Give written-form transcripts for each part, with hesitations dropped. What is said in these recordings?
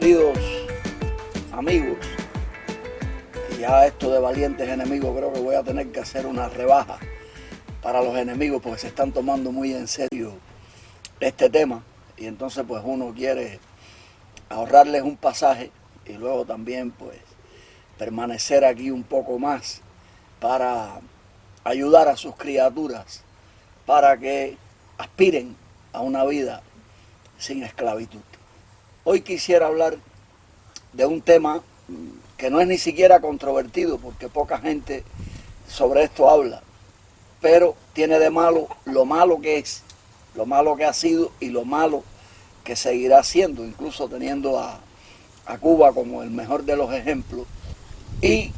Queridos amigos, ya esto de valientes enemigos, creo que voy a tener que hacer una rebaja para los enemigos porque se están tomando muy en serio este tema y entonces pues uno quiere ahorrarles un pasaje y luego también pues permanecer aquí un poco más para ayudar a sus criaturas para que aspiren a una vida sin esclavitud. Hoy quisiera hablar de un tema que no es ni siquiera controvertido porque poca gente sobre esto habla, pero tiene de malo lo malo que es, lo malo que ha sido y lo malo que seguirá siendo, incluso teniendo a Cuba como el mejor de los ejemplos. Y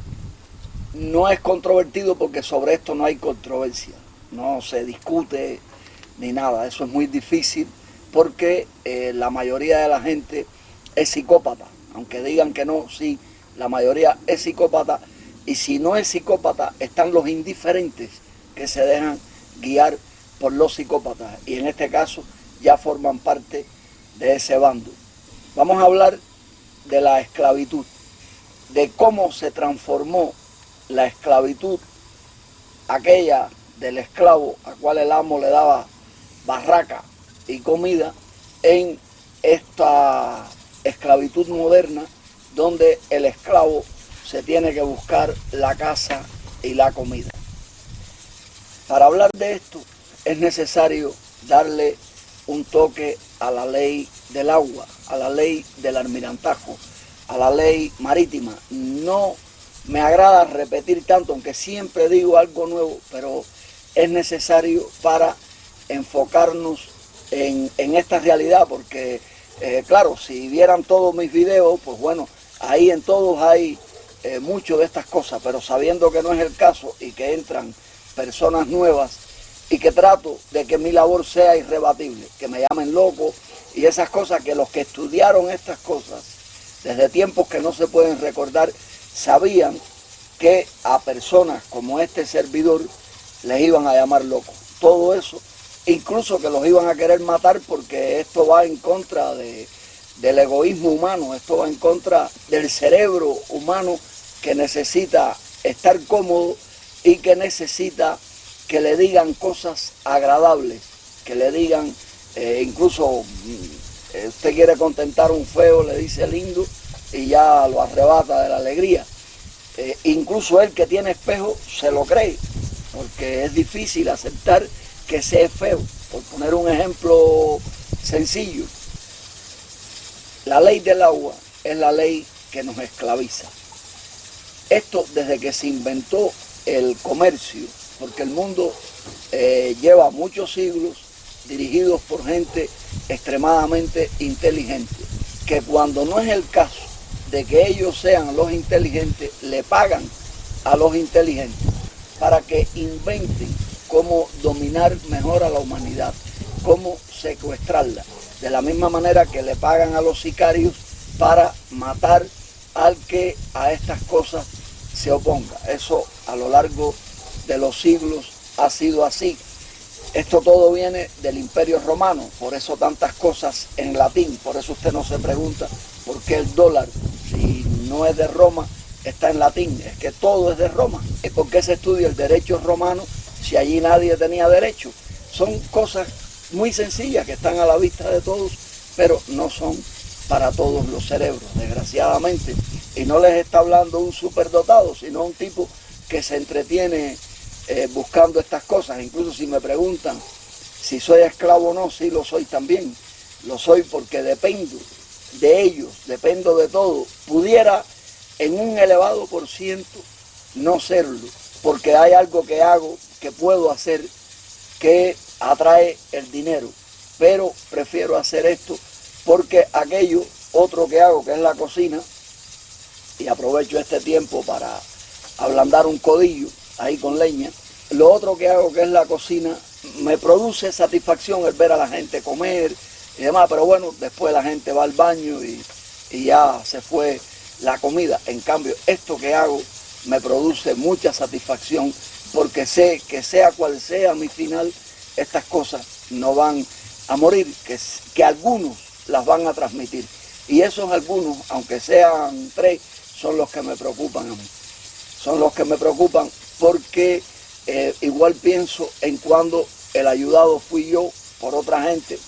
no es controvertido porque sobre esto no hay controversia, no se discute ni nada, eso es muy difícil porque la mayoría de la gente es psicópata, aunque digan que no, sí, la mayoría es psicópata, y si no es psicópata están los indiferentes que se dejan guiar por los psicópatas y en este caso ya forman parte de ese bando. Vamos a hablar de la esclavitud, de cómo se transformó la esclavitud, aquella del esclavo a cual el amo le daba barraca y comida, en esta esclavitud moderna donde el esclavo se tiene que buscar la casa y la comida. Para hablar de esto es necesario darle un toque a la ley del agua, a la ley del almirantajo, a la ley marítima. No me agrada repetir tanto, aunque siempre digo algo nuevo, pero es necesario para enfocarnos en esta realidad, porque claro, si vieran todos mis videos, pues bueno, ahí en todos hay mucho de estas cosas, pero sabiendo que no es el caso y que entran personas nuevas y que trato de que mi labor sea irrebatible, que me llamen loco y esas cosas, que los que estudiaron estas cosas desde tiempos que no se pueden recordar sabían que a personas como este servidor les iban a llamar locos. Todo eso, incluso que los iban a querer matar porque esto va en contra del egoísmo humano, esto va en contra del cerebro humano que necesita estar cómodo y que necesita que le digan cosas agradables, que le digan, incluso usted quiere contentar a un feo, le dice lindo y ya lo arrebata de la alegría. Incluso él que tiene espejo se lo cree, porque es difícil aceptar que sea es feo. Por poner un ejemplo sencillo, la ley del agua es la ley que nos esclaviza. Esto desde que se inventó el comercio, porque el mundo lleva muchos siglos dirigidos por gente extremadamente inteligente, que cuando no es el caso de que ellos sean los inteligentes, le pagan a los inteligentes para que inventen cómo dominar mejor a la humanidad, cómo secuestrarla, de la misma manera que le pagan a los sicarios para matar al que a estas cosas se oponga. Eso a lo largo de los siglos ha sido así. Esto todo viene del Imperio Romano, por eso tantas cosas en latín, por eso usted no se pregunta por qué el dólar, si no es de Roma, está en latín, es que todo es de Roma. ¿Y por qué se estudia el derecho romano si allí nadie tenía derecho? Son cosas muy sencillas que están a la vista de todos, pero no son para todos los cerebros, desgraciadamente. Y no les está hablando un superdotado, sino un tipo que se entretiene buscando estas cosas. Incluso si me preguntan si soy esclavo o no, sí lo soy también. Lo soy porque dependo de ellos, dependo de todo. Pudiera en un elevado por ciento no serlo, porque hay algo que hago, que puedo hacer, que atrae el dinero, pero prefiero hacer esto porque aquello otro que hago, que es la cocina, y aprovecho este tiempo para ablandar un codillo ahí con leña, lo otro que hago, que es la cocina, me produce satisfacción el ver a la gente comer y demás, pero bueno, después la gente va al baño y ya se fue la comida. En cambio, esto que hago me produce mucha satisfacción porque sé que sea cual sea mi final, estas cosas no van a morir, que algunos las van a transmitir. Y esos algunos, aunque sean 3, son los que me preocupan a mí. Son los que me preocupan porque igual pienso en cuando el ayudado fui yo por otra gente,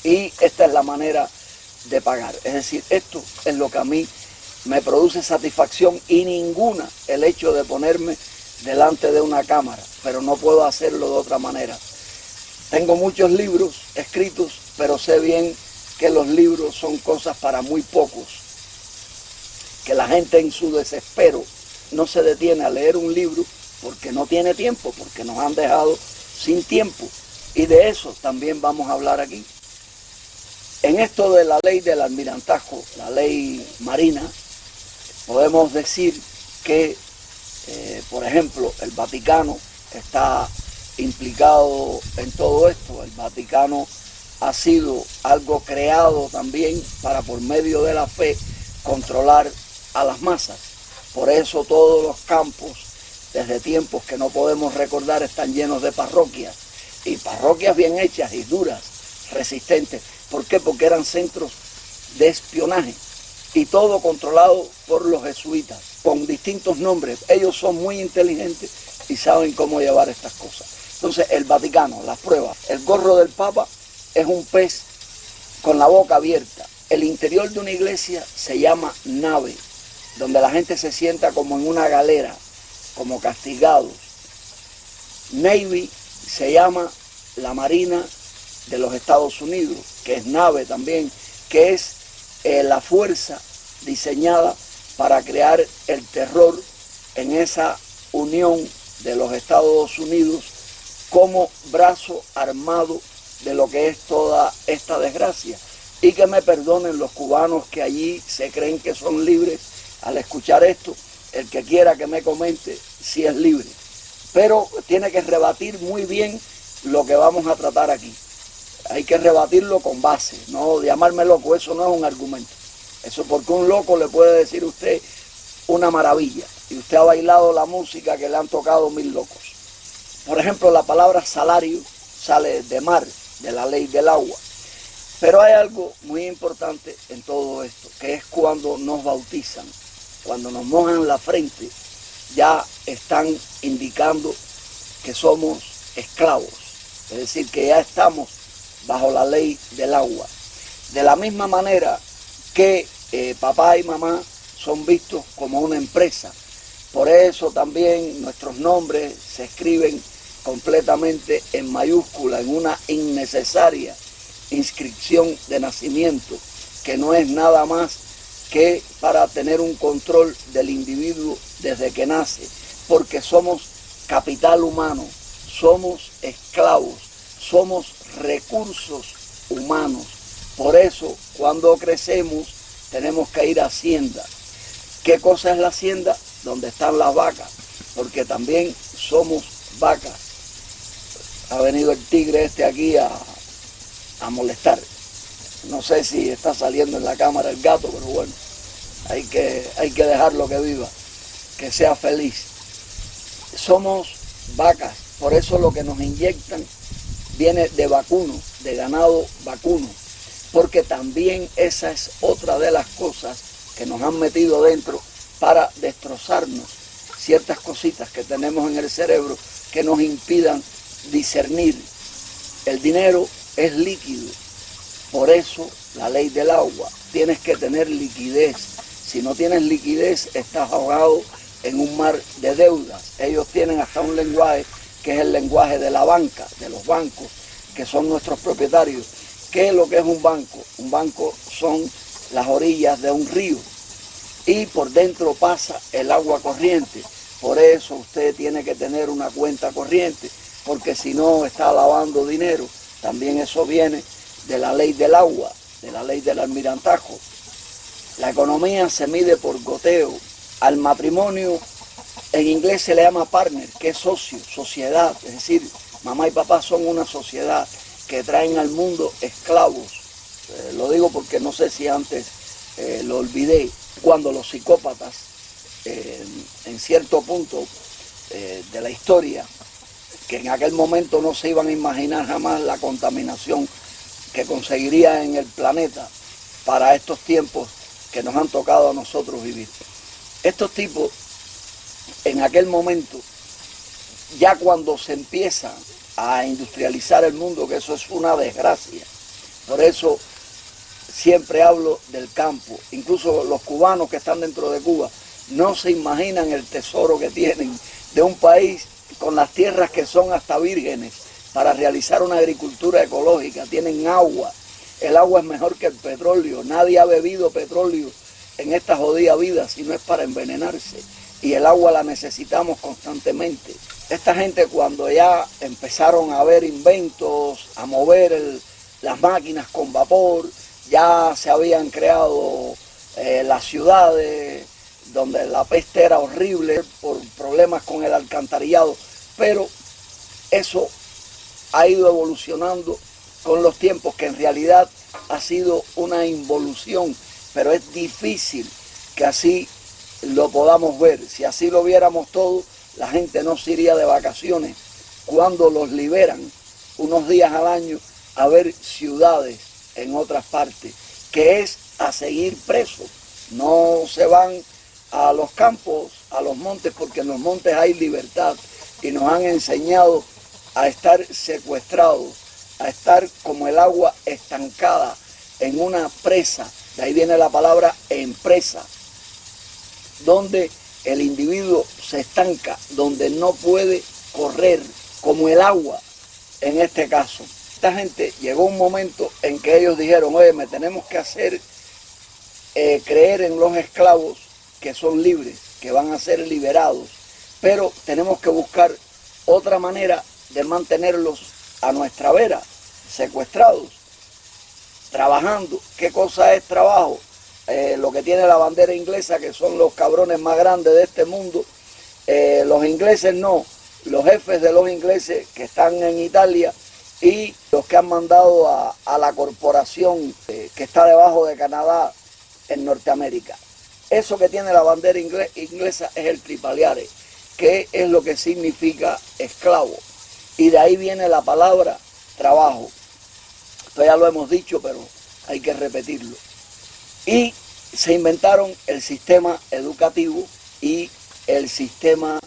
y esta es la manera de pagar. Es decir, esto es lo que a mí me produce satisfacción, y ninguna el hecho de ponerme delante de una cámara, pero no puedo hacerlo de otra manera. Tengo muchos libros escritos, pero sé bien que los libros son cosas para muy pocos, que la gente en su desespero no se detiene a leer un libro porque no tiene tiempo, porque nos han dejado sin tiempo, y de eso también vamos a hablar aquí. En esto de la ley del almirantazgo, la ley marina, podemos decir que, por ejemplo, el Vaticano está implicado en todo esto. El Vaticano ha sido algo creado también para, por medio de la fe, controlar a las masas. Por eso todos los campos, desde tiempos que no podemos recordar, están llenos de parroquias, y parroquias bien hechas y duras, resistentes. ¿Por qué? Porque eran centros de espionaje, y todo controlado por los jesuitas, con distintos nombres. Ellos son muy inteligentes y saben cómo llevar estas cosas. Entonces, el Vaticano, las pruebas. El gorro del Papa es un pez con la boca abierta. El interior de una iglesia se llama nave, donde la gente se sienta como en una galera, como castigados. Navy se llama la Marina de los Estados Unidos, que es nave también, que es la fuerza diseñada para crear el terror en esa unión de los Estados Unidos como brazo armado de lo que es toda esta desgracia. Y que me perdonen los cubanos que allí se creen que son libres al escuchar esto. El que quiera que me comente si es libre, pero tiene que rebatir muy bien lo que vamos a tratar aquí. Hay que rebatirlo con base, no llamarme loco, eso no es un argumento. Eso porque un loco le puede decir a usted una maravilla, y usted ha bailado la música que le han tocado 1000 locos. Por ejemplo, la palabra salario sale de mar, de la ley del agua. Pero hay algo muy importante en todo esto, que es cuando nos bautizan, cuando nos mojan la frente, ya están indicando que somos esclavos, es decir, que ya estamos bajo la ley del agua. De la misma manera que papá y mamá son vistos como una empresa. Por eso también nuestros nombres se escriben completamente en mayúscula, en una innecesaria inscripción de nacimiento, que no es nada más que para tener un control del individuo desde que nace, porque somos capital humano, somos esclavos, somos recursos humanos. Por eso, cuando crecemos, tenemos que ir a Hacienda. ¿Qué cosa es la Hacienda? Donde están las vacas, porque también somos vacas. Ha venido el tigre este aquí a molestar. No sé si está saliendo en la cámara el gato, pero bueno, hay que dejarlo que viva, que sea feliz. Somos vacas, por eso lo que nos inyectan viene de vacuno, de ganado vacuno, porque también esa es otra de las cosas que nos han metido dentro para destrozarnos ciertas cositas que tenemos en el cerebro que nos impidan discernir. El dinero es líquido, por eso la ley del agua, tienes que tener liquidez. Si no tienes liquidez, estás ahogado en un mar de deudas. Ellos tienen hasta un lenguaje que es el lenguaje de la banca, de los bancos, que son nuestros propietarios. ¿Qué es lo que es un banco? Un banco son las orillas de un río, y por dentro pasa el agua corriente. Por eso usted tiene que tener una cuenta corriente, porque si no está lavando dinero. También eso viene de la ley del agua, de la ley del almirantazgo. La economía se mide por goteo. Al matrimonio en inglés se le llama partner, que es socio, sociedad. Es decir, mamá y papá son una sociedad que traen al mundo esclavos. Lo digo porque no sé si antes lo olvidé. Cuando los psicópatas, en cierto punto de la historia, que en aquel momento no se iban a imaginar jamás la contaminación que conseguiría en el planeta, para estos tiempos que nos han tocado a nosotros vivir. Estos tipos, en aquel momento, ya cuando se empieza a industrializar el mundo, que eso es una desgracia, por eso siempre hablo del campo. Incluso los cubanos que están dentro de Cuba no se imaginan el tesoro que tienen de un país con las tierras que son hasta vírgenes para realizar una agricultura ecológica. Tienen agua, el agua es mejor que el petróleo, nadie ha bebido petróleo en esta jodida vida si no es para envenenarse, y el agua la necesitamos constantemente. Esta gente, cuando ya empezaron a haber inventos, a mover las máquinas con vapor, ya se habían creado las ciudades donde la peste era horrible por problemas con el alcantarillado, pero eso ha ido evolucionando con los tiempos, que en realidad ha sido una involución, pero es difícil que así lo podamos ver. Si así lo viéramos todo, la gente no se iría de vacaciones cuando los liberan unos días al año a ver ciudades en otras partes, que es a seguir presos. No se van a los campos, a los montes, porque en los montes hay libertad, y nos han enseñado a estar secuestrados, a estar como el agua estancada en una presa. De ahí viene la palabra empresa, donde el individuo se estanca, donde no puede correr, como el agua en este caso. Esta gente, llegó un momento en que ellos dijeron: oye, me tenemos que hacer creer en los esclavos que son libres, que van a ser liberados, pero tenemos que buscar otra manera de mantenerlos a nuestra vera, secuestrados, trabajando. ¿Qué cosa es trabajo? Lo que tiene la bandera inglesa, que son los cabrones más grandes de este mundo. Los ingleses no, los jefes de los ingleses que están en Italia y los que han mandado a la corporación que está debajo de Canadá en Norteamérica. Eso que tiene la bandera inglesa es el tripaliare, que es lo que significa esclavo. Y de ahí viene la palabra trabajo. Esto ya lo hemos dicho, pero hay que repetirlo. Y se inventaron el sistema educativo y el sistema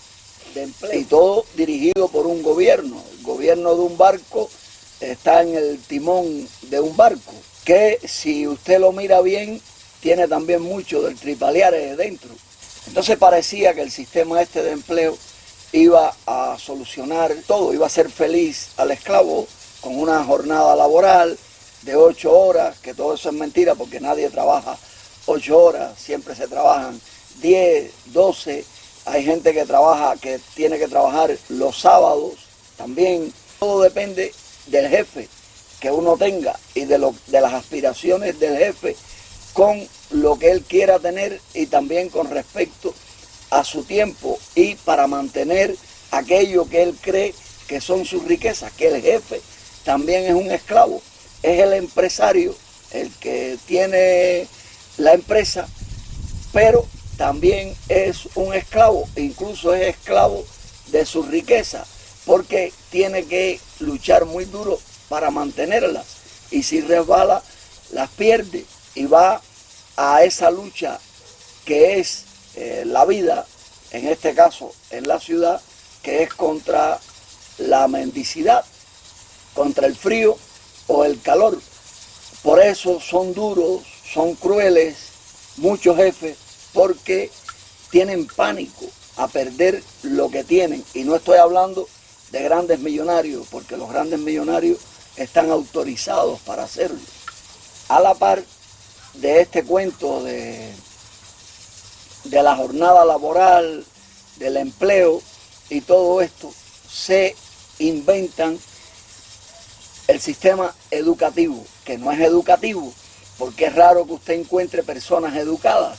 de empleo. Y todo dirigido por un gobierno. El gobierno de un barco está en el timón de un barco, que si usted lo mira bien, tiene también mucho del tripaliare dentro. Entonces parecía que el sistema este de empleo iba a solucionar todo, iba a ser feliz al esclavo con una jornada laboral de 8 horas, que todo eso es mentira porque nadie trabaja 8 horas, siempre se trabajan 10, 12, hay gente que tiene que trabajar los sábados también. Todo depende del jefe que uno tenga y de las aspiraciones del jefe con lo que él quiera tener, y también con respecto a su tiempo y para mantener aquello que él cree que son sus riquezas, que el jefe también es un esclavo, es el empresario, el que tiene la empresa, pero también es un esclavo, incluso es esclavo de su riqueza, porque tiene que luchar muy duro para mantenerlas, y si resbala, las pierde, y va a esa lucha que es la vida, en este caso en la ciudad, que es contra la mendicidad, contra el frío o el calor. Por eso son duros, son crueles muchos jefes, porque tienen pánico a perder lo que tienen. Y no estoy hablando de grandes millonarios, porque los grandes millonarios están autorizados para hacerlo. A la par de este cuento de la jornada laboral, del empleo y todo esto, se inventan el sistema educativo, que no es educativo, porque es raro que usted encuentre personas educadas.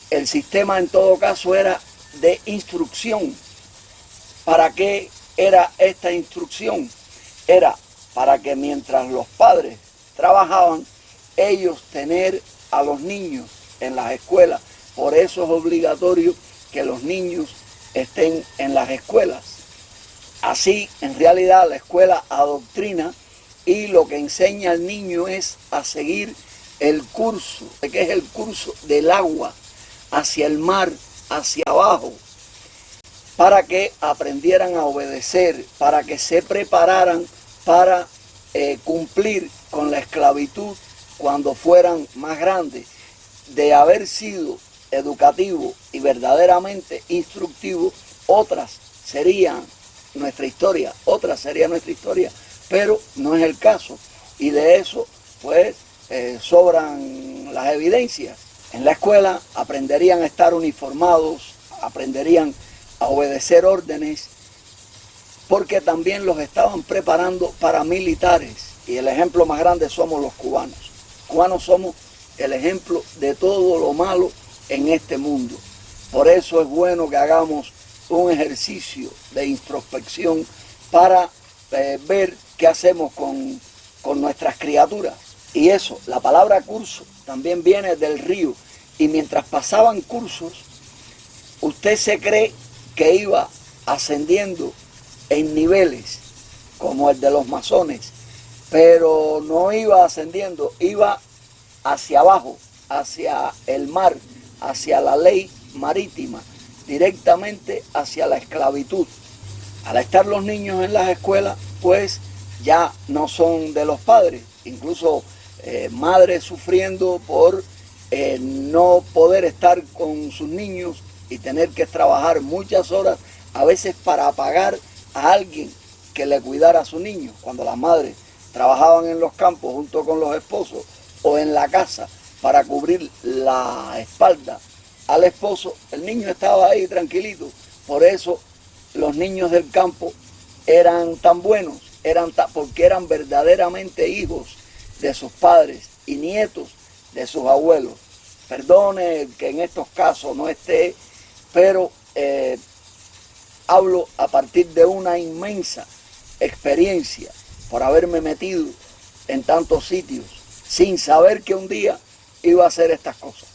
El sistema en todo caso era de instrucción. ¿Para qué era esta instrucción? Era para que mientras los padres trabajaban, ellos tener a los niños en las escuelas. Por eso es obligatorio que los niños estén en las escuelas. Así, en realidad, la escuela adoctrina, y lo que enseña al niño es a seguir el curso, que es el curso del agua hacia el mar, hacia abajo, para que aprendieran a obedecer, para que se prepararan para cumplir con la esclavitud cuando fueran más grandes. De haber sido educativo y verdaderamente instructivo, otras serían nuestra historia, pero no es el caso. Y de eso, pues, sobran las evidencias. En la escuela aprenderían a estar uniformados, aprenderían a obedecer órdenes, porque también los estaban preparando para militares. Y el ejemplo más grande somos los cubanos. Los cubanos somos el ejemplo de todo lo malo en este mundo. Por eso es bueno que hagamos un ejercicio de introspección para ver qué hacemos con nuestras criaturas. Y eso, la palabra curso también viene del río. Y mientras pasaban cursos, usted se cree que iba ascendiendo en niveles como el de los masones, pero no iba ascendiendo, iba hacia abajo, hacia el mar, hacia la ley marítima, directamente hacia la esclavitud. Al estar los niños en las escuelas, pues ya no son de los padres, incluso madres sufriendo por no poder estar con sus niños y tener que trabajar muchas horas, a veces para pagar a alguien que le cuidara a su niño. Cuando las madres trabajaban en los campos junto con los esposos o en la casa para cubrir la espalda al esposo, el niño estaba ahí tranquilito. Por eso los niños del campo eran tan buenos, porque eran verdaderamente hijos de sus padres y nietos de sus abuelos. Perdone que en estos casos no esté, pero hablo a partir de una inmensa experiencia por haberme metido en tantos sitios sin saber que un día iba a hacer estas cosas.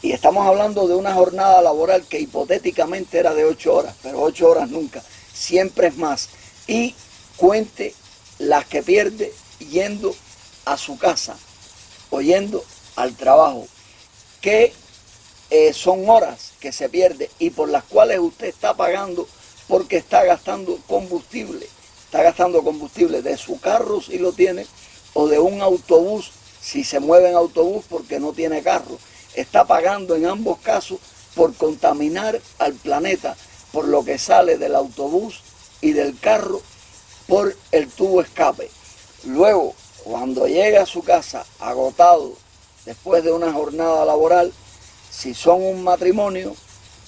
Y estamos hablando de una jornada laboral que hipotéticamente era de 8 horas, pero 8 horas nunca, siempre es más. Y cuente las que pierde yendo a su casa o yendo al trabajo, que son horas que se pierde y por las cuales usted está pagando porque está gastando combustible de su carro si lo tiene, o de un autobús si se mueve en autobús porque no tiene carro. Está pagando en ambos casos por contaminar al planeta, por lo que sale del autobús y del carro por el tubo escape. Luego, cuando llega a su casa agotado después de una jornada laboral, si son un matrimonio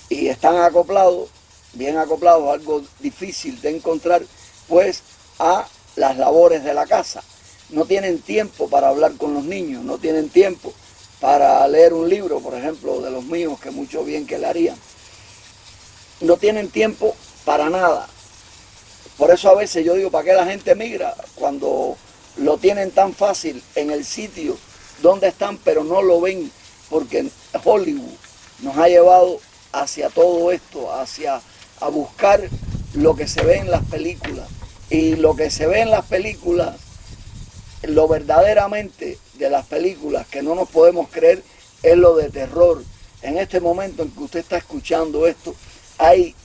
y están acoplados, bien acoplados, algo difícil de encontrar, pues a las labores de la casa. No tienen tiempo para hablar con los niños, no tienen tiempo para leer un libro, por ejemplo, de los míos, que mucho bien que le harían. No tienen tiempo para nada. Por eso a veces yo digo, ¿para qué la gente migra cuando lo tienen tan fácil en el sitio donde están, pero no lo ven? Porque Hollywood nos ha llevado hacia todo esto, a buscar lo que se ve en las películas. Y lo que se ve en las películas, lo verdaderamente de las películas que no nos podemos creer, es lo de terror. En este momento en que usted está escuchando esto, hay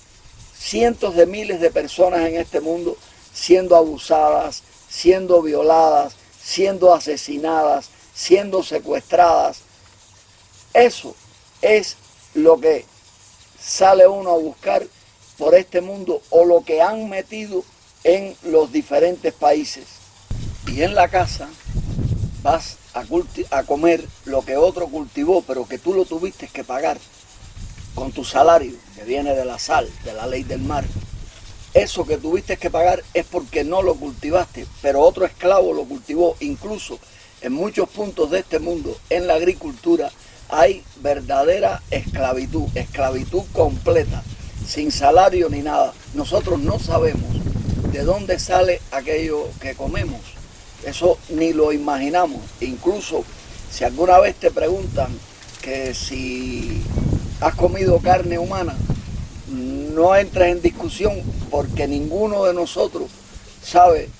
cientos de miles de personas en este mundo siendo abusadas, siendo violadas, siendo asesinadas, siendo secuestradas. Eso es lo que sale uno a buscar por este mundo, o lo que han metido en los diferentes países. Y en la casa vas a comer lo que otro cultivó, pero que tú lo tuviste que pagar con tu salario, que viene de la sal, de la ley del mar. Eso que tuviste que pagar es porque no lo cultivaste, pero otro esclavo lo cultivó. Incluso en muchos puntos de este mundo, en la agricultura, hay verdadera esclavitud, esclavitud completa, sin salario ni nada. Nosotros no sabemos de dónde sale aquello que comemos. Eso ni lo imaginamos. Incluso si alguna vez te preguntan que si has comido carne humana, no entres en discusión, porque ninguno de nosotros sabe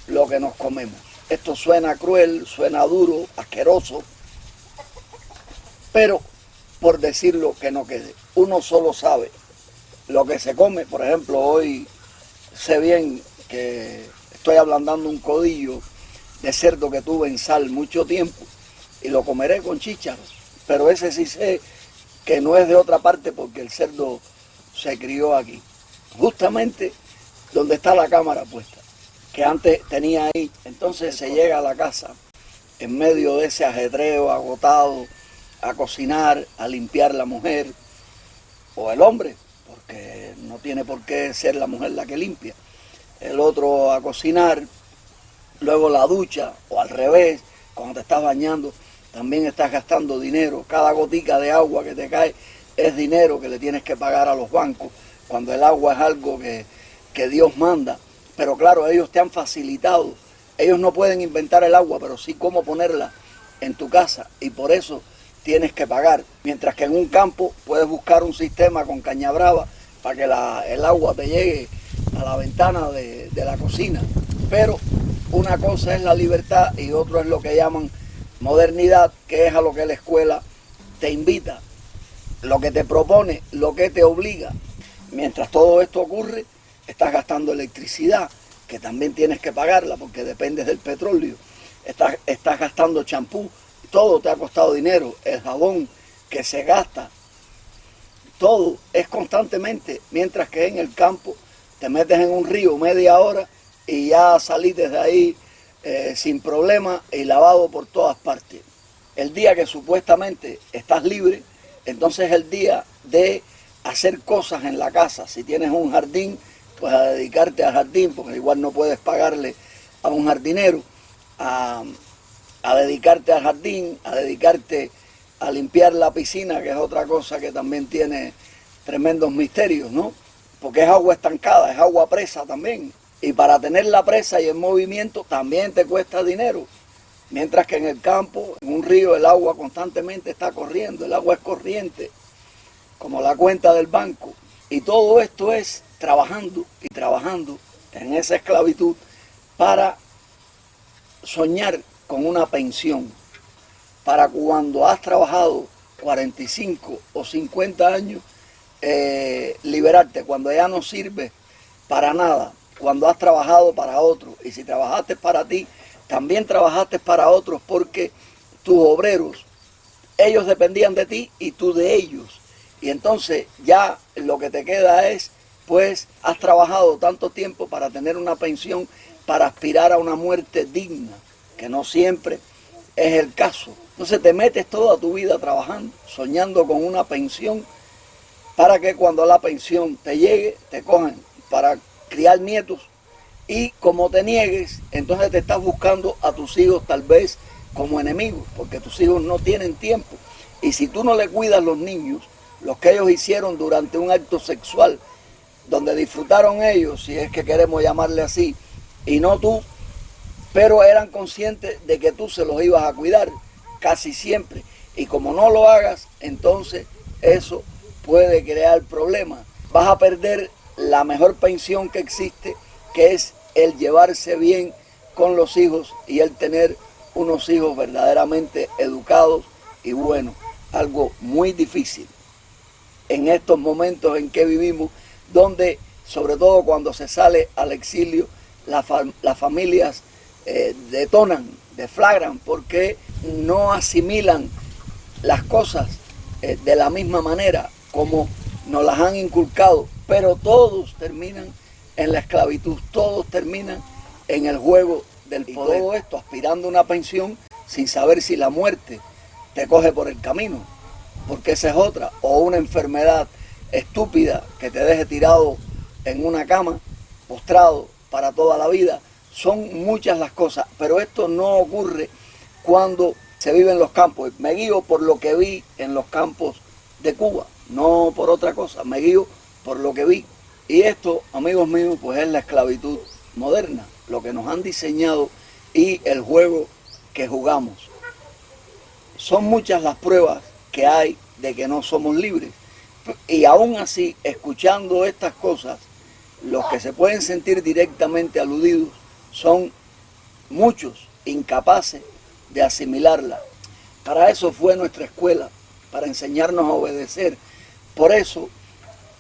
lo que nos comemos. Esto suena cruel, suena duro, asqueroso, pero por decirlo que no quede. Uno solo sabe lo que se come. Por ejemplo, hoy sé bien que estoy ablandando un codillo de cerdo que tuve en sal mucho tiempo y lo comeré con chícharos, pero ese sí sé que no es de otra parte porque el cerdo se crió aquí, justamente donde está la cámara puesta, que antes tenía ahí. Entonces se llega a la casa en medio de ese ajetreo agotado, a cocinar, a limpiar la mujer o el hombre, porque no tiene por qué ser la mujer la que limpia, el otro a cocinar, luego la ducha o al revés, cuando te estás bañando también estás gastando dinero, cada gotica de agua que te cae es dinero que le tienes que pagar a los bancos, cuando el agua es algo que Dios manda. Pero claro, ellos te han facilitado, ellos no pueden inventar el agua, pero sí cómo ponerla en tu casa, y por eso tienes que pagar, mientras que en un campo puedes buscar un sistema con caña brava para que el agua te llegue a la ventana de la cocina. Pero una cosa es la libertad y otro es lo que llaman modernidad, que es a lo que la escuela te invita, lo que te propone, lo que te obliga. Mientras todo esto ocurre, estás gastando electricidad, que también tienes que pagarla porque dependes del petróleo. Estás gastando champú, todo te ha costado dinero, el jabón que se gasta, todo es constantemente, mientras que en el campo te metes en un río media hora y ya salís desde ahí sin problema y lavado por todas partes. El día que supuestamente estás libre, entonces es el día de hacer cosas en la casa. Si tienes un jardín, pues a dedicarte al jardín, porque igual no puedes pagarle a un jardinero, a dedicarte al jardín, a dedicarte a limpiar la piscina, que es otra cosa que también tiene tremendos misterios, ¿no? Porque es agua estancada, es agua presa también. Y para tener la presa y el movimiento también te cuesta dinero. Mientras que en el campo, en un río, el agua constantemente está corriendo, el agua es corriente, como la cuenta del banco. Y todo esto es trabajando y trabajando en esa esclavitud para soñar con una pensión, para cuando has trabajado 45 o 50 años, liberarte, cuando ya no sirve para nada, cuando has trabajado para otros. Y si trabajaste para ti, también trabajaste para otros, porque tus obreros, ellos dependían de ti y tú de ellos. Y entonces ya lo que te queda es, pues has trabajado tanto tiempo para tener una pensión, para aspirar a una muerte digna, que no siempre es el caso. Entonces te metes toda tu vida trabajando, soñando con una pensión, para que cuando la pensión te llegue, te cogen para criar nietos, y como te niegues, entonces te estás buscando a tus hijos tal vez como enemigos, porque tus hijos no tienen tiempo. Y si tú no le cuidas los niños, los que ellos hicieron durante un acto sexual, donde disfrutaron ellos, si es que queremos llamarle así, y no tú, pero eran conscientes de que tú se los ibas a cuidar casi siempre. Y como no lo hagas, entonces eso puede crear problemas. Vas a perder la mejor pensión que existe, que es el llevarse bien con los hijos y el tener unos hijos verdaderamente educados y buenos. Algo muy difícil en estos momentos en que vivimos, donde sobre todo cuando se sale al exilio, las familias detonan, deflagran, porque no asimilan las cosas de la misma manera como nos las han inculcado, pero todos terminan en la esclavitud, todos terminan en el juego del poder. Y todo esto aspirando a una pensión sin saber si la muerte te coge por el camino, porque esa es otra, o una enfermedad estúpida que te deje tirado en una cama, postrado para toda la vida. Son muchas las cosas, pero esto no ocurre cuando se vive en los campos. Me guío por lo que vi en los campos de Cuba, no por otra cosa, me guío por lo que vi. Y esto, amigos míos, pues es la esclavitud moderna, lo que nos han diseñado y el juego que jugamos. Son muchas las pruebas que hay de que no somos libres. Y aún así, escuchando estas cosas, los que se pueden sentir directamente aludidos son muchos incapaces de asimilarlas. Para eso fue nuestra escuela, para enseñarnos a obedecer. Por eso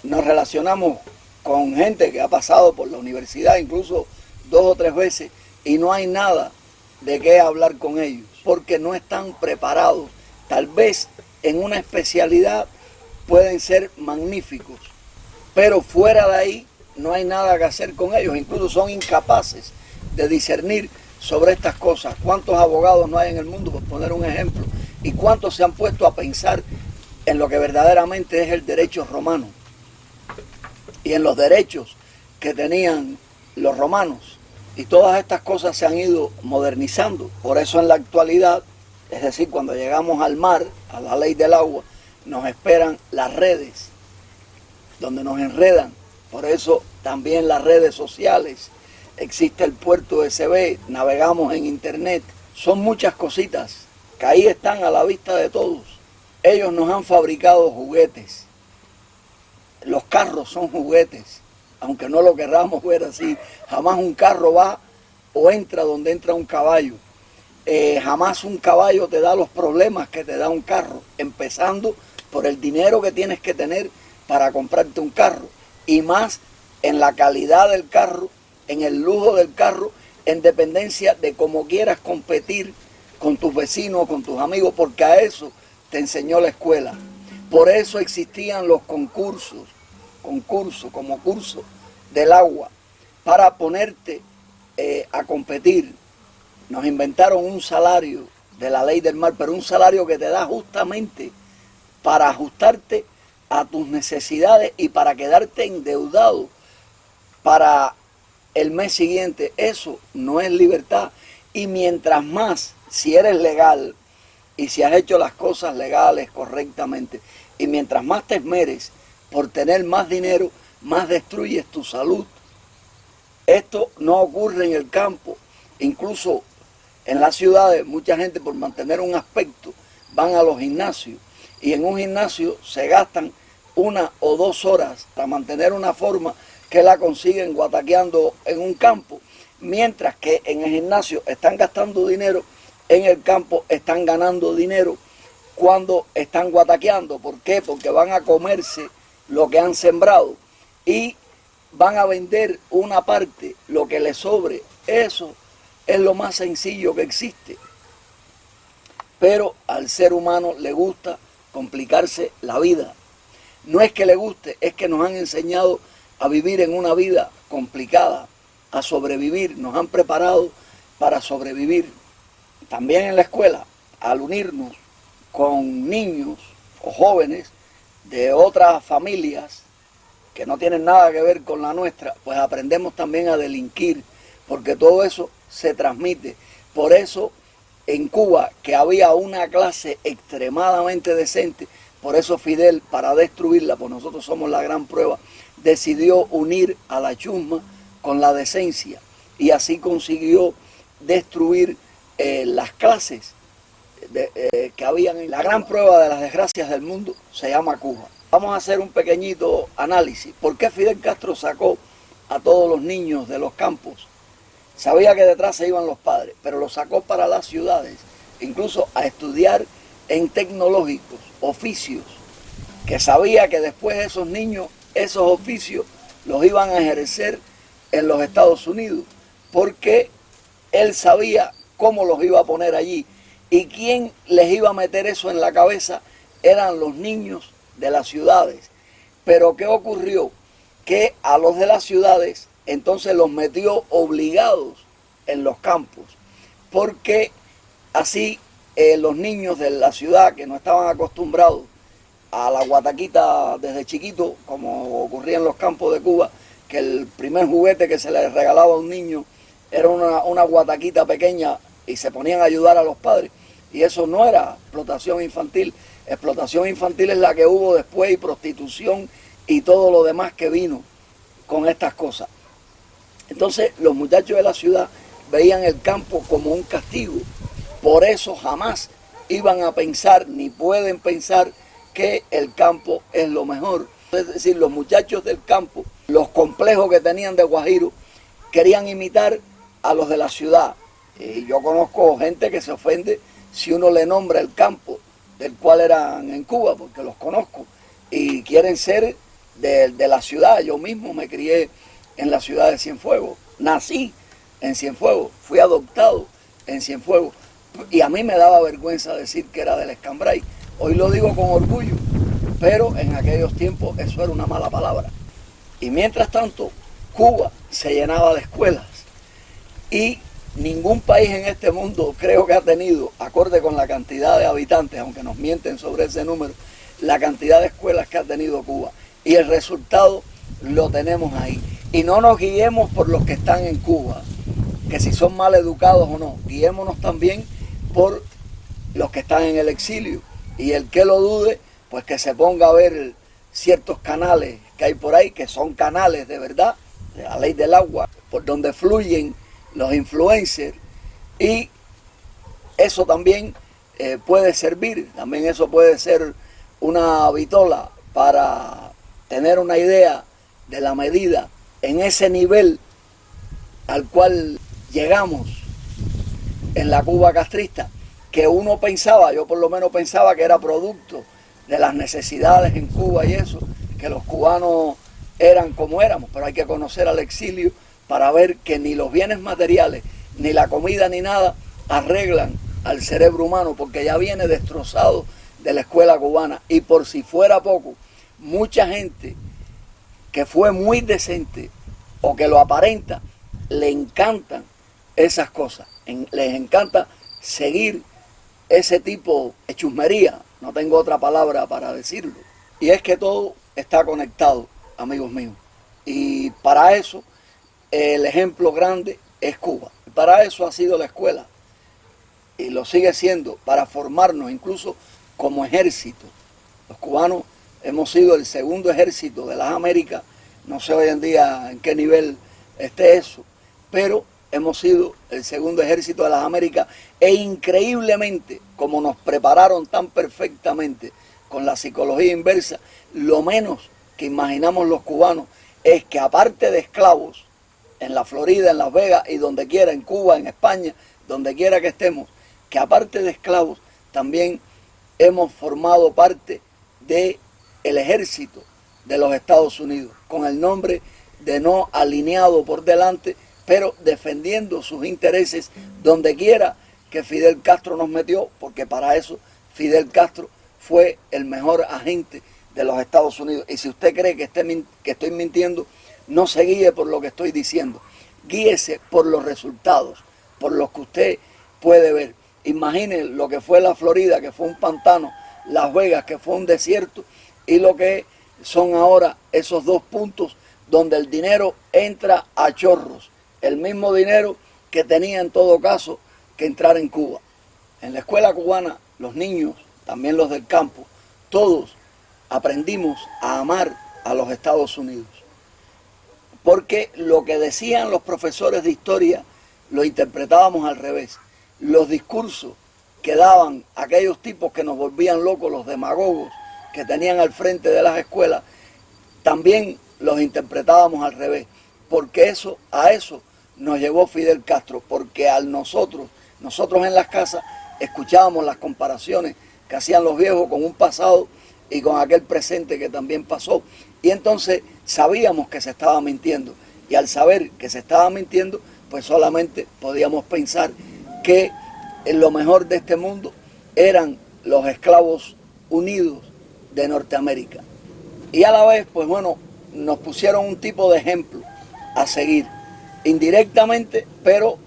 nos relacionamos con gente que ha pasado por la universidad, incluso 2 o 3 veces, y no hay nada de qué hablar con ellos, porque no están preparados. Tal vez en una especialidad pueden ser magníficos, pero fuera de ahí no hay nada que hacer con ellos. Incluso son incapaces de discernir sobre estas cosas. ¿Cuántos abogados no hay en el mundo, por poner un ejemplo? ¿Y cuántos se han puesto a pensar en lo que verdaderamente es el derecho romano y en los derechos que tenían los romanos? Y todas estas cosas se han ido modernizando. Por eso en la actualidad, es decir, cuando llegamos al mar, a la ley del agua, nos esperan las redes, donde nos enredan. Por eso también las redes sociales, existe el puerto USB, navegamos en internet. Son muchas cositas que ahí están a la vista de todos. Ellos nos han fabricado juguetes. Los carros son juguetes, aunque no lo querramos ver así. Jamás un carro va o entra donde entra un caballo. Jamás un caballo te da los problemas que te da un carro, empezando por el dinero que tienes que tener para comprarte un carro, y más en la calidad del carro, en el lujo del carro, en dependencia de cómo quieras competir con tus vecinos, con tus amigos, porque a eso te enseñó la escuela. Por eso existían los concursos como curso del agua, para ponerte a competir. Nos inventaron un salario de la ley del mar, pero un salario que te da justamente para ajustarte a tus necesidades y para quedarte endeudado para el mes siguiente. Eso no es libertad. Y mientras más, si eres legal y si has hecho las cosas legales correctamente, y mientras más te esmeres por tener más dinero, más destruyes tu salud. Esto no ocurre en el campo. Incluso en las ciudades, mucha gente, por mantener un aspecto, van a los gimnasios, y en un gimnasio se gastan 1 o 2 horas para mantener una forma que la consiguen guataqueando en un campo, mientras que en el gimnasio están gastando dinero, en el campo están ganando dinero cuando están guataqueando. ¿Por qué? Porque van a comerse lo que han sembrado y van a vender una parte, lo que les sobre. Eso es lo más sencillo que existe. Pero al ser humano le gusta complicarse la vida. No es que le guste, es que nos han enseñado a vivir en una vida complicada, a sobrevivir. Nos han preparado para sobrevivir. También en la escuela, al unirnos con niños o jóvenes de otras familias que no tienen nada que ver con la nuestra, pues aprendemos también a delinquir, porque todo eso se transmite. Por eso en Cuba, que había una clase extremadamente decente, por eso Fidel, para destruirla, pues nosotros somos la gran prueba, decidió unir a la chusma con la decencia, y así consiguió destruir las clases que habían. La gran prueba de las desgracias del mundo se llama Cuba. Vamos a hacer un pequeñito análisis. ¿Por qué Fidel Castro sacó a todos los niños de los campos? Sabía que detrás se iban los padres, pero los sacó para las ciudades, incluso a estudiar en tecnológicos, oficios, que sabía que después esos niños, esos oficios, los iban a ejercer en los Estados Unidos, porque él sabía cómo los iba a poner allí. ¿Y quién les iba a meter eso en la cabeza? Eran los niños de las ciudades. Pero ¿qué ocurrió? Que a los de las ciudades entonces los metió obligados en los campos, porque así los niños de la ciudad, que no estaban acostumbrados a la guataquita desde chiquito, como ocurría en los campos de Cuba, que el primer juguete que se les regalaba a un niño era una guataquita pequeña, y se ponían a ayudar a los padres. Y eso no era explotación infantil. Explotación infantil es la que hubo después, y prostitución y todo lo demás que vino con estas cosas. Entonces los muchachos de la ciudad veían el campo como un castigo. Por eso jamás iban a pensar, ni pueden pensar, que el campo es lo mejor. Es decir, los muchachos del campo, los complejos que tenían de Guajiro, querían imitar a los de la ciudad. Y yo conozco gente que se ofende si uno le nombra el campo del cual eran en Cuba, porque los conozco, y quieren ser de la ciudad. Yo mismo me crié en la ciudad de Cienfuegos, nací en Cienfuegos, fui adoptado en Cienfuegos, y a mí me daba vergüenza decir que era del Escambray. Hoy lo digo con orgullo, pero en aquellos tiempos eso era una mala palabra. Y mientras tanto, Cuba se llenaba de escuelas, y ningún país en este mundo creo que ha tenido, acorde con la cantidad de habitantes, aunque nos mienten sobre ese número, la cantidad de escuelas que ha tenido Cuba. Y el resultado lo tenemos ahí. Y no nos guiemos por los que están en Cuba, que si son mal educados o no. Guiémonos también por los que están en el exilio. Y el que lo dude, pues que se ponga a ver ciertos canales que hay por ahí, que son canales de verdad, de la ley del agua, por donde fluyen los influencers, y eso también puede servir, también eso puede ser una vitola para tener una idea de la medida en ese nivel al cual llegamos en la Cuba castrista, que uno pensaba, yo por lo menos pensaba que era producto de las necesidades en Cuba y eso, que los cubanos eran como éramos, pero hay que conocer al exilio para ver que ni los bienes materiales, ni la comida, ni nada arreglan al cerebro humano, porque ya viene destrozado de la escuela cubana. Y por si fuera poco, mucha gente que fue muy decente o que lo aparenta, le encantan esas cosas, les encanta seguir ese tipo de chusmería, no tengo otra palabra para decirlo. Y es que todo está conectado, amigos míos, y para eso el ejemplo grande es Cuba. Para eso ha sido la escuela, y lo sigue siendo, para formarnos incluso como ejército. Los cubanos hemos sido el segundo ejército de las Américas, no sé hoy en día en qué nivel esté eso, pero hemos sido el segundo ejército de las Américas, e increíblemente, como nos prepararon tan perfectamente con la psicología inversa, lo menos que imaginamos los cubanos es que, aparte de esclavos, en la Florida, en Las Vegas y donde quiera, en Cuba, en España, donde quiera que estemos, que aparte de esclavos también hemos formado parte del ejército de los Estados Unidos, con el nombre de no alineado por delante, pero defendiendo sus intereses donde quiera que Fidel Castro nos metió, porque para eso Fidel Castro fue el mejor agente de los Estados Unidos. Y si usted cree que estoy mintiendo, no se guíe por lo que estoy diciendo, guíese por los resultados, por los que usted puede ver. Imagine lo que fue la Florida, que fue un pantano, Las Vegas, que fue un desierto, y lo que son ahora esos dos puntos donde el dinero entra a chorros, el mismo dinero que tenía en todo caso que entrar en Cuba. En la escuela cubana, los niños, también los del campo, todos aprendimos a amar a los Estados Unidos, porque lo que decían los profesores de historia lo interpretábamos al revés. Los discursos que daban aquellos tipos que nos volvían locos, los demagogos que tenían al frente de las escuelas, también los interpretábamos al revés, porque a eso nos llevó Fidel Castro, porque nosotros en las casas escuchábamos las comparaciones que hacían los viejos con un pasado y con aquel presente que también pasó, y entonces sabíamos que se estaba mintiendo, y al saber que se estaba mintiendo, pues solamente podíamos pensar que lo mejor de este mundo eran los esclavos unidos de Norteamérica. Y a la vez, pues bueno, nos pusieron un tipo de ejemplo a seguir, indirectamente, pero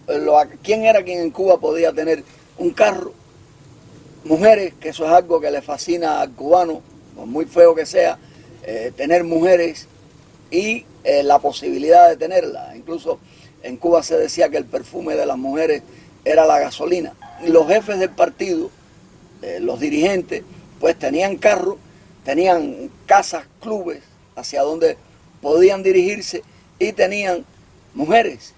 ¿quién era quien en Cuba podía tener un carro? Mujeres, que eso es algo que le fascina al cubano, por muy feo que sea, tener mujeres y la posibilidad de tenerlas. Incluso en Cuba se decía que el perfume de las mujeres era la gasolina. Los jefes del partido, los dirigentes, pues tenían carro, tenían casas, clubes hacia donde podían dirigirse, y tenían mujeres.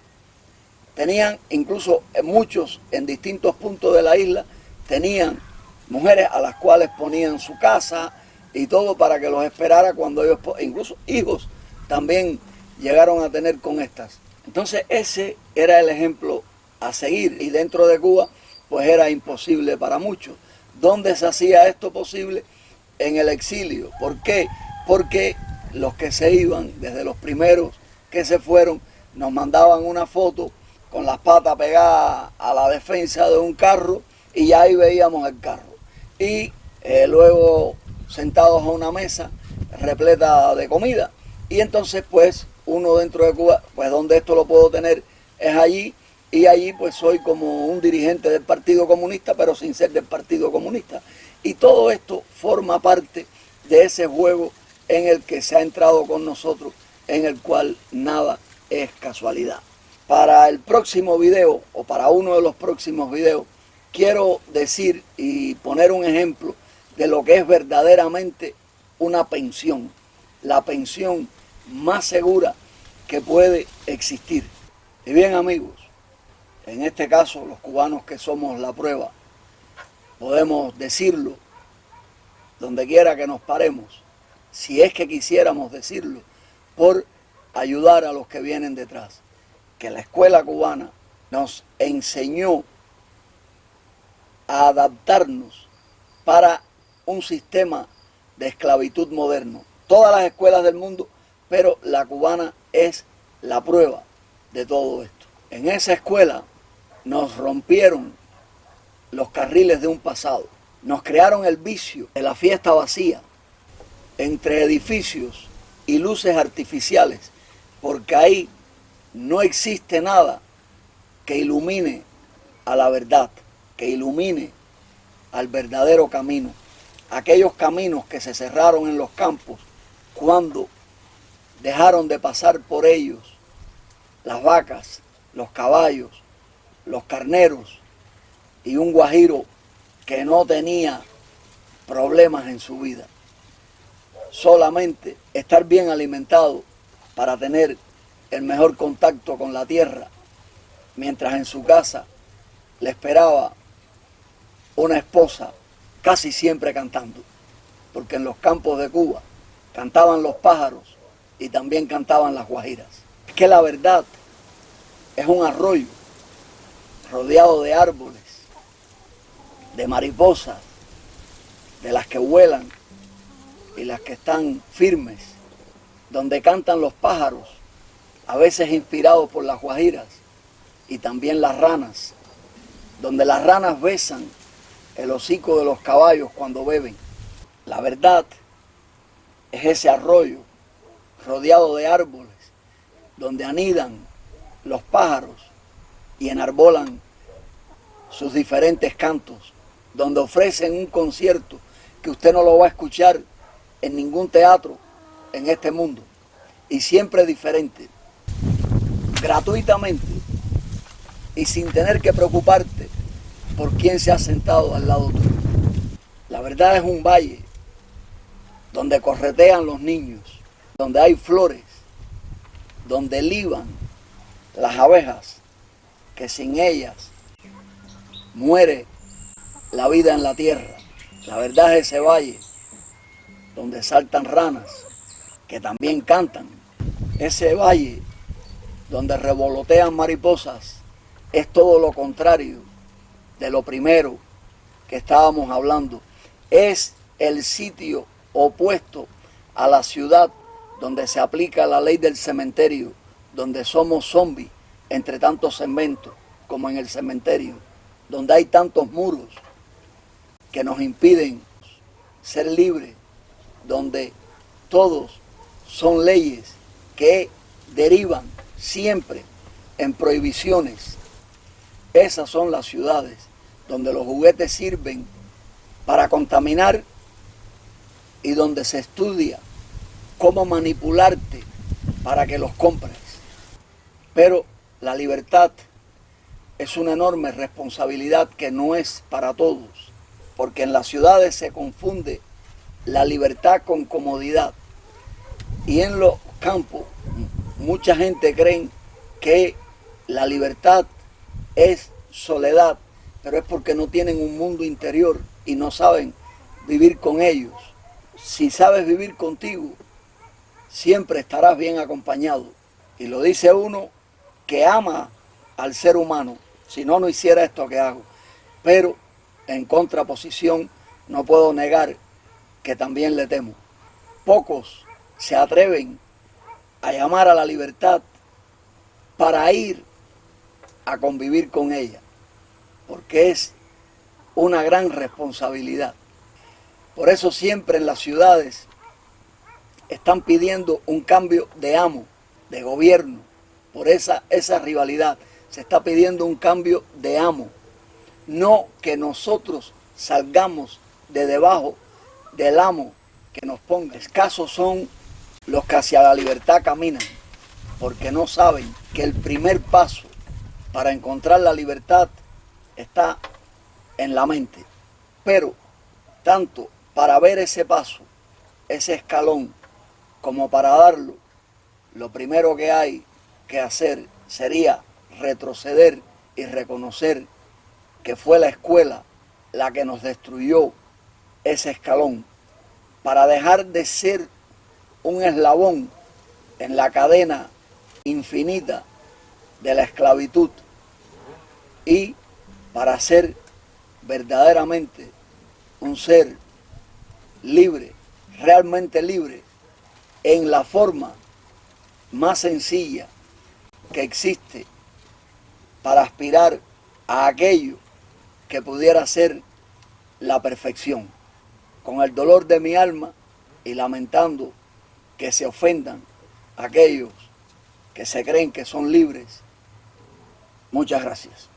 Tenían incluso muchos en distintos puntos de la isla, tenían mujeres a las cuales ponían su casa y todo para que los esperara cuando ellos, incluso hijos también llegaron a tener con estas. Entonces ese era el ejemplo a seguir, y dentro de Cuba pues era imposible para muchos. ¿Dónde se hacía esto posible? En el exilio. ¿Por qué? Porque los que se iban, desde los primeros que se fueron, nos mandaban una foto con las patas pegadas a la defensa de un carro y ya ahí veíamos el carro. Y luego sentados a una mesa repleta de comida. Y entonces pues uno dentro de Cuba, pues donde esto lo puedo tener es allí, y allí pues soy como un dirigente del Partido Comunista, pero sin ser del Partido Comunista. Y todo esto forma parte de ese juego en el que se ha entrado con nosotros, en el cual nada es casualidad. Para el próximo video, o para uno de los próximos videos, quiero decir y poner un ejemplo de lo que es verdaderamente una pensión, la pensión más segura que puede existir. Y bien, amigos, en este caso los cubanos que somos la prueba, podemos decirlo donde quiera que nos paremos, si es que quisiéramos decirlo, por ayudar a los que vienen detrás. Que la escuela cubana nos enseñó a adaptarnos para un sistema de esclavitud moderno. Todas las escuelas del mundo, pero la cubana es la prueba de todo esto. En esa escuela nos rompieron los carriles de un pasado, nos crearon el vicio de la fiesta vacía entre edificios y luces artificiales, porque ahí no existe nada que ilumine a la verdad, que ilumine al verdadero camino. Aquellos caminos que se cerraron en los campos cuando dejaron de pasar por ellos las vacas, los caballos, los carneros y un guajiro que no tenía problemas en su vida. Solamente estar bien alimentado para tener el mejor contacto con la tierra, mientras en su casa le esperaba una esposa casi siempre cantando, porque en los campos de Cuba cantaban los pájaros y también cantaban las guajiras. Es que la verdad es un arroyo rodeado de árboles, de mariposas, de las que vuelan y las que están firmes, donde cantan los pájaros, a veces inspirados por las guajiras, y también las ranas, donde las ranas besan el hocico de los caballos cuando beben. La verdad es ese arroyo rodeado de árboles, donde anidan los pájaros y enarbolan sus diferentes cantos, donde ofrecen un concierto que usted no lo va a escuchar en ningún teatro en este mundo, y siempre diferente, gratuitamente y sin tener que preocuparte por quién se ha sentado al lado tuyo. La verdad es un valle donde corretean los niños, donde hay flores, donde liban las abejas, que sin ellas muere la vida en la tierra. La verdad es ese valle donde saltan ranas, que también cantan. Ese valle donde revolotean mariposas es todo lo contrario de lo primero que estábamos hablando. Es el sitio opuesto a la ciudad donde se aplica la ley del cementerio, donde somos zombies entre tantos cementos como en el cementerio, donde hay tantos muros que nos impiden ser libres, donde todos son leyes que derivan siempre en prohibiciones. Esas son las ciudades donde los juguetes sirven para contaminar y donde se estudia cómo manipularte para que los compres. Pero la libertad es una enorme responsabilidad que no es para todos, porque en las ciudades se confunde la libertad con comodidad, y en los campos mucha gente cree que la libertad es soledad, pero es porque no tienen un mundo interior y no saben vivir con ellos. Si sabes vivir contigo, siempre estarás bien acompañado. Y lo dice uno que ama al ser humano, si no, no hiciera esto que hago. Pero en contraposición, no puedo negar que también le temo. Pocos se atreven a llamar a la libertad para ir a convivir con ella, porque es una gran responsabilidad. Por eso siempre en las ciudades están pidiendo un cambio de amo, de gobierno, por esa rivalidad. Se está pidiendo un cambio de amo, no que nosotros salgamos de debajo del amo que nos ponga. Escasos son los que hacia la libertad caminan, porque no saben que el primer paso para encontrar la libertad está en la mente. Pero tanto para ver ese paso, ese escalón, como para darlo, lo primero que hay que hacer sería retroceder y reconocer que fue la escuela la que nos destruyó ese escalón, para dejar de ser un eslabón en la cadena infinita de la esclavitud y para ser verdaderamente un ser libre, realmente libre, en la forma más sencilla que existe para aspirar a aquello que pudiera ser la perfección. Con el dolor de mi alma y lamentando que se ofendan aquellos que se creen que son libres. Muchas gracias.